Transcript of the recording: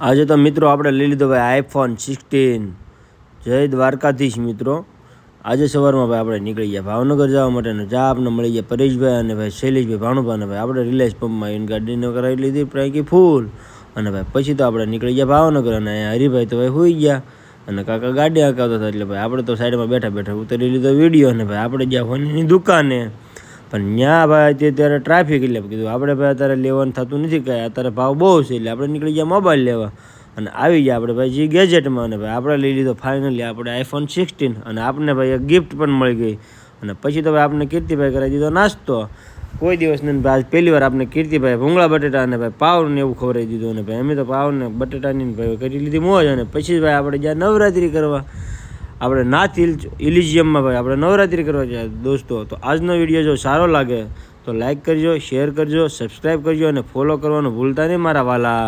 આજે તો મિત્રો આપણે લઈ લીધો ભાઈ આઈફોન 16। જય દ્વારકાધીશ મિત્રો। આજે સવારમાં ભાઈ આપણે નીકળી ગયા ભાવનગર જવા માટે ને જા આપણે મળી ગયા પરેશભાઈ અને ભાઈ શૈલેષભાઈ ભાણુભાઈ ભાઈ આપણે રિલાયન્સ પંપમાં એને ગાડીનો કરાવી લીધી પ્રાંકી ફૂલ અને ભાઈ પછી તો આપણે નીકળી ગયા ભાવનગર અને હરિભાઈ તો ભાઈ હોઈ ગયા અને કાકા ગાડી હકાવતા હતા એટલે ભાઈ આપણે તો સાઈડમાં બેઠા બેઠા ઉતરી લીધો વિડીયો અને ભાઈ આપણે ગયા ફોનની દુકાને પણ ત્યાં ભાઈ અત્યારે ટ્રાફિક એટલે કીધું આપણે ભાઈ અત્યારે લેવાનું થતું નથી કાંઈ અત્યારે ભાવ બહુ છે એટલે આપણે નીકળી ગયા મોબાઈલ લેવા અને આવી ગયા આપણે ભાઈ જે ગેજેટમાં અને ભાઈ આપણે લઈ લીધો ફાઇનલી આપણે આઈફોન 16 અને આપણને ભાઈ એક ગિફ્ટ પણ મળી ગઈ અને પછી તો ભાઈ આપણે કીર્તિભાઈ કરાવી દીધો નાસ્તો કોઈ દિવસ નહીં ભાઈ પહેલી વાર આપણે કીર્તિભાઈ ભૂંગળા બટેટા અને ભાઈ પાવને એવું ખવડાવી દીધું અને ભાઈ અમે તો પાવને બટેટાની ભાઈ કરી લીધી મોજ અને પછી ભાઈ આપણે જ્યાં નવરાત્રિ કરવા આપણે નાથ ઇલિઝિયમમાં ભાઈ આપણે નવરાત્રિ કરવા જાય દોસ્તો। તો આજનો વિડીયો જો સારો લાગે તો લાઈક કરજો, શેર કરજો, સબસ્ક્રાઈબ કરજો અને ફોલો કરવાનું ભૂલતા નહીં મારા વાલા।